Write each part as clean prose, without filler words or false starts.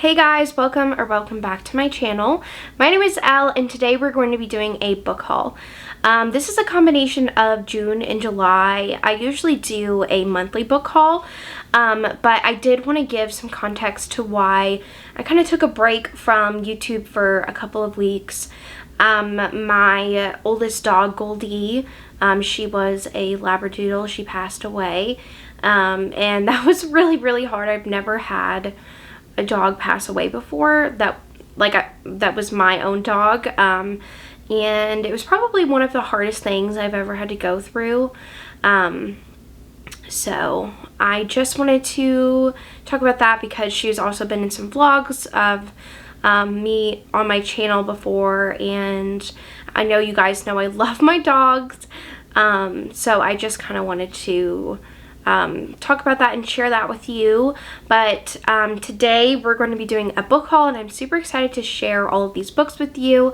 Hey guys, welcome back to my channel. My name is Elle and today we're going to be doing a book haul. This is a combination of June and July. I usually do a monthly book haul, but I did want to give some context to why I kind of took a break from YouTube for a couple of weeks. My oldest dog, Goldie, she was a Labradoodle. She passed away, and that was really hard. I've never had a dog pass away before that was my own dog, and it was probably one of the hardest things I've ever had to go through. So I just wanted to talk about that because she's also been in some vlogs of me on my channel before, and I know you guys know I love my dogs, so I just kind of wanted to talk about that and share that with you. But today we're going to be doing a book haul and I'm super excited to share all of these books with you.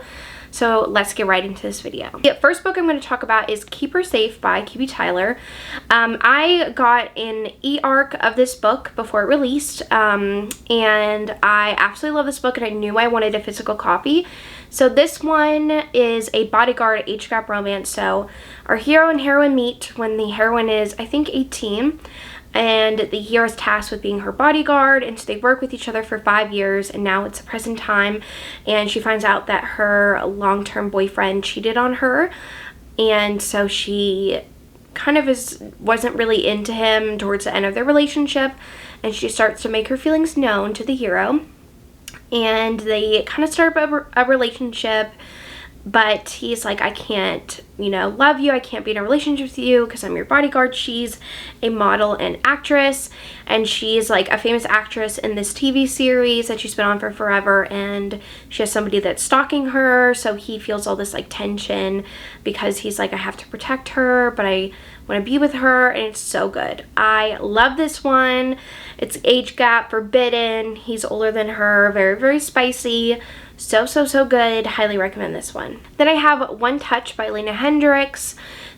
So let's get right into this video. The first book I'm going to talk about is Keep Her Safe by Kiwi Tyler. I got an e-arc of this book before it released, and I absolutely love this book and I knew I wanted a physical copy. So this one is a bodyguard age gap romance. So our hero and heroine meet when the heroine is, I think, 18. And the hero is tasked with being her bodyguard, and so they work with each other for 5 years, and now it's the present time, and she finds out that her long-term boyfriend cheated on her, and so she kind of wasn't really into him towards the end of their relationship, and she starts to make her feelings known to the hero, and they kind of start a relationship. But he's like, I can't, love you. I can't be in a relationship with you because I'm your bodyguard. She's a model and actress, and she's like a famous actress in this TV series that she's been on for forever, and she has somebody that's stalking her, so he feels all this like tension because he's like, I have to protect her, but I want to be with her, and it's so good. I love this one. It's age gap forbidden. He's older than her. Very spicy. So good. Highly recommend this one. Then I have One Touch by Lena Hendricks.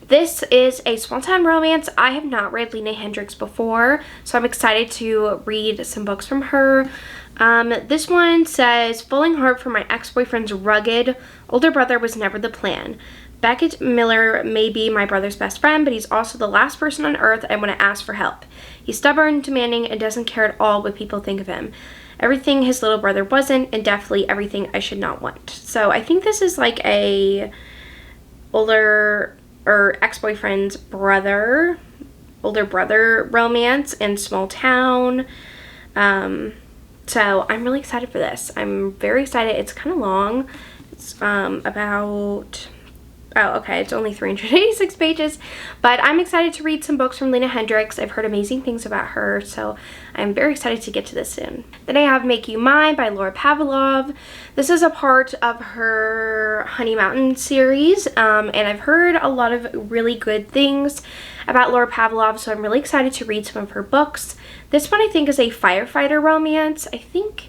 This is a small town romance. I have not read Lena Hendricks before, so I'm excited to read some books from her. This one says, falling hard for my ex-boyfriend's rugged older brother was never the plan. Beckett Miller may be my brother's best friend, but he's also the last person on earth I want to ask for help. He's stubborn, demanding, and doesn't care at all what people think of him. Everything his little brother wasn't, and definitely everything I should not want. So I think this is like a older or ex-boyfriend's older brother romance in small town. So I'm really excited for this. I'm very excited. It's kind of long. It's it's only 386 pages, but I'm excited to read some books from Lena Hendricks. I've heard amazing things about her, so I'm very excited to get to this soon. Then I have Make You Mine by Laura Pavlov. This is a part of her Honey Mountain series, and I've heard a lot of really good things about Laura Pavlov, so I'm really excited to read some of her books. This one I think is a firefighter romance. I think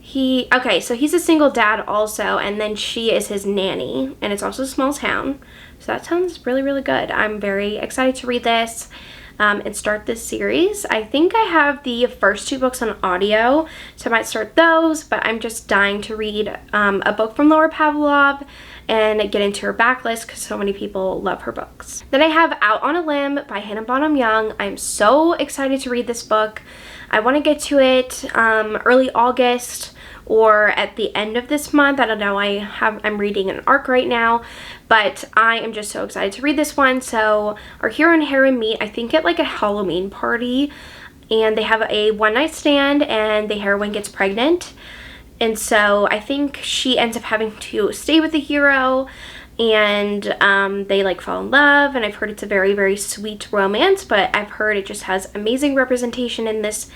so he's a single dad also, and then she is his nanny, and it's also a small town. So that sounds really good. I'm very excited to read this and start this series. I think I have the first 2 books on audio, so I might start those, but I'm just dying to read a book from Laura Pavlov and get into her backlist because so many people love her books. Then I have Out on a Limb by Hannah Bonham Young. I'm so excited to read this book. I want to get to it early August or at the end of this month. I don't know. I'm reading an arc right now, but I am just so excited to read this one. So our hero and heroine meet, I think, at like a Halloween party, and they have a one-night stand, and the heroine gets pregnant, and so I think she ends up having to stay with the hero, and they like fall in love, and I've heard it's a very sweet romance, but I've heard it just has amazing representation in this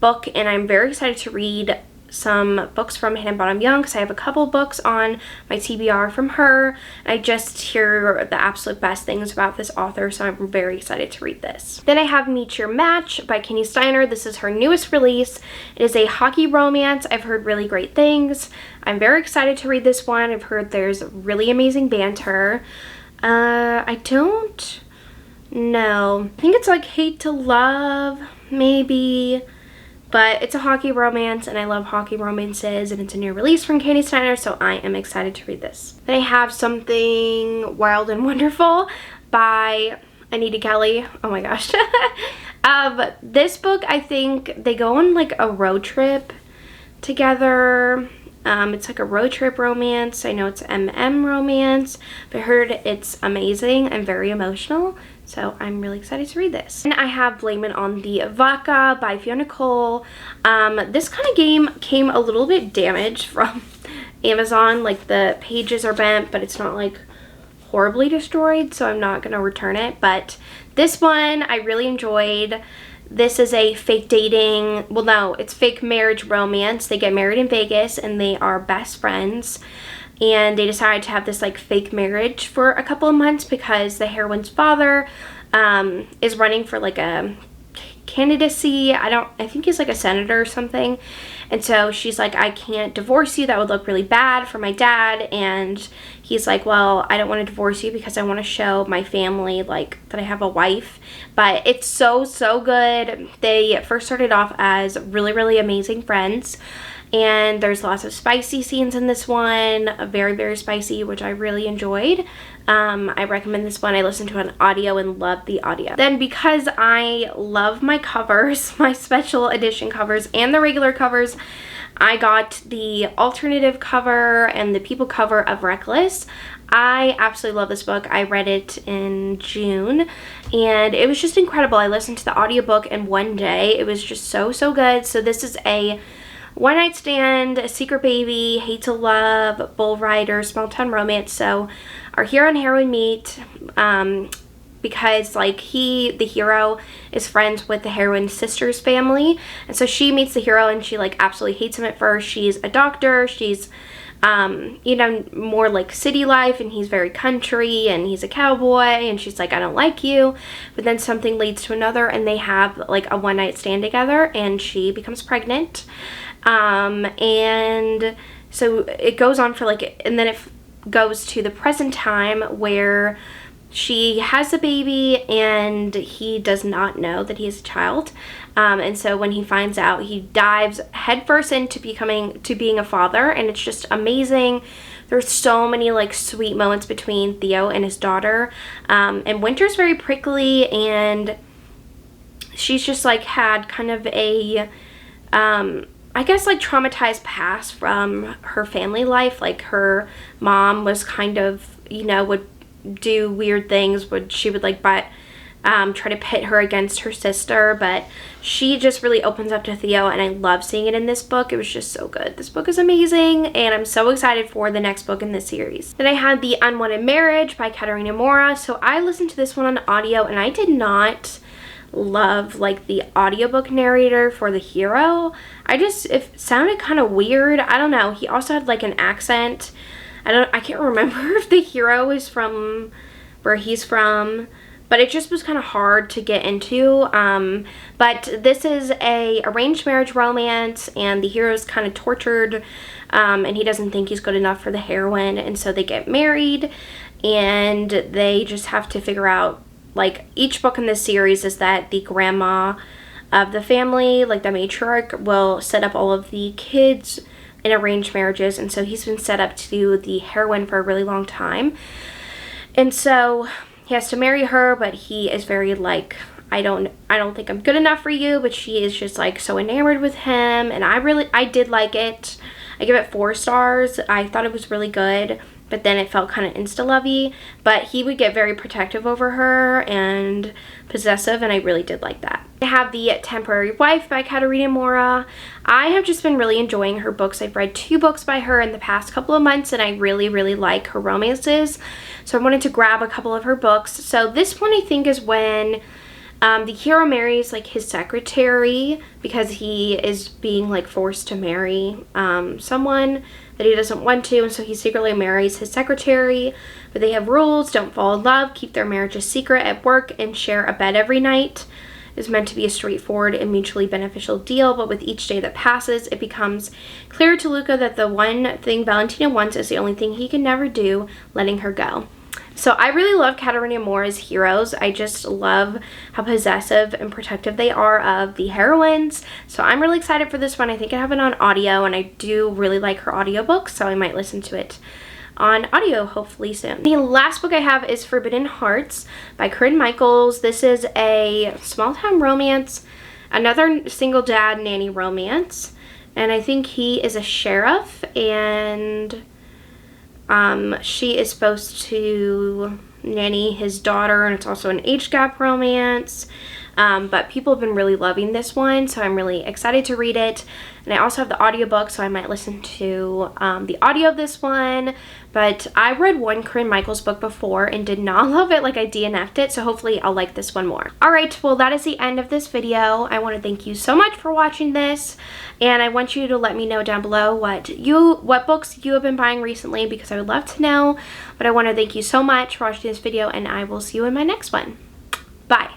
book, and I'm very excited to read some books from Hannah Bonham Young because I have a couple books on my TBR from her. I just hear the absolute best things about this author, so I'm very excited to read this. Then I have Meet Your Match by Kenny Steiner. This is her newest release. It is a hockey romance. I've heard really great things. I'm very excited to read this one. I've heard there's really amazing banter. I don't know. I think it's like Hate to Love, maybe. But it's a hockey romance, and I love hockey romances, and it's a new release from Candy Steiner, so I am excited to read this. Then I have Something Wild and Wonderful by Anita Kelly. Oh my gosh. This book, I think they go on like a road trip together. It's like a road trip romance. I know it's MM romance, but I heard it's amazing and very emotional. So I'm really excited to read this. And I have Layman on the Vodka by Fiona Cole. This kind of game came a little bit damaged from Amazon. Like the pages are bent, but it's not like horribly destroyed, so I'm not gonna return it. But this one I really enjoyed. This is a fake dating, well no, it's fake marriage romance. They get married in Vegas and they are best friends. And they decide to have this like fake marriage for a couple of months because the heroine's father is running for like a candidacy. I think he's like a senator or something. And so she's like, I can't divorce you. That would look really bad for my dad. And he's like, well, I don't want to divorce you because I want to show my family like that I have a wife. But it's so good. They first started off as really amazing friends. And there's lots of spicy scenes in this one, very spicy, which I really enjoyed. I recommend this one. I listened to an audio and loved the audio. Then because I love my covers, my special edition covers and the regular covers, I got the alternative cover and the people cover of Reckless. I absolutely love this book. I read it in June and it was just incredible. I listened to the audiobook in one day. It was just so good. So this is a one night stand, a secret baby, hate to love, bull rider, small town romance. So our hero and heroine meet because like the hero is friends with the heroine's sister's family. And so she meets the hero and she like absolutely hates him at first. She's a doctor. She's you know, more like city life, and he's very country and he's a cowboy, and she's like, I don't like you. But then something leads to another and they have like a one night stand together and she becomes pregnant. And so it goes on for like, and then it goes to the present time where she has a baby and he does not know that he has a child. And so when he finds out, he dives headfirst into being a father, and it's just amazing. There's so many like sweet moments between Theo and his daughter. And Winter's very prickly, and she's just like had kind of a I guess like traumatized past from her family life. Like her mom was kind of, you know, would do weird things. She would like try to pit her against her sister, but she just really opens up to Theo, and I love seeing it in this book. It was just so good. This book is amazing, and I'm so excited for the next book in this series. Then I had The Unwanted Marriage by Katerina Mora. So I listened to this one on audio, and I did not love like the audiobook narrator for the hero. It sounded kind of weird. I don't know. He also had like an accent. I can't remember if the hero is from where he's from, but it just was kind of hard to get into. But this is a arranged marriage romance, and the hero's kind of tortured, and he doesn't think he's good enough for the heroine, and so they get married, and they just have to figure out, like, each book in this series is that the grandma of the family, like the matriarch, will set up all of the kids in arranged marriages, and so he's been set up to do the heroine for a really long time. And so he has to marry her, but he is very like, I don't think I'm good enough for you, but she is just like so enamored with him, and I did like it. I give it 4 stars. I thought it was really good, but then it felt kind of insta-lovey, but he would get very protective over her and possessive, and I really did like that. I have The Temporary Wife by Katerina Mora. I have just been really enjoying her books. I've read 2 books by her in the past couple of months, and I really like her romances, so I wanted to grab a couple of her books. So this one I think is when the hero marries like his secretary because he is being like forced to marry someone that he doesn't want to, and so he secretly marries his secretary, but they have rules: don't fall in love, keep their marriage a secret at work, and share a bed every night. Is meant to be a straightforward and mutually beneficial deal, but with each day that passes, it becomes clear to Luca that the one thing Valentina wants is the only thing he can never do, letting her go. So I really love Katarina Moore's heroes. I just love how possessive and protective they are of the heroines. So I'm really excited for this one. I think I have it on audio, and I do really like her audiobooks, so I might listen to it on audio hopefully soon. The last book I have is Forbidden Hearts by Corinne Michaels. This is a small-town romance, another single dad nanny romance, and I think he is a sheriff, and she is supposed to nanny his daughter, and it's also an age gap romance. But people have been really loving this one, so I'm really excited to read it. And I also have the audiobook, so I might listen to the audio of this one. But I read one Corinne Michaels book before and did not love it. Like, I DNF'd it, so hopefully I'll like this one more. Alright, well, that is the end of this video. I want to thank you so much for watching this, and I want you to let me know down below what books you have been buying recently, because I would love to know. But I want to thank you so much for watching this video, and I will see you in my next one. Bye.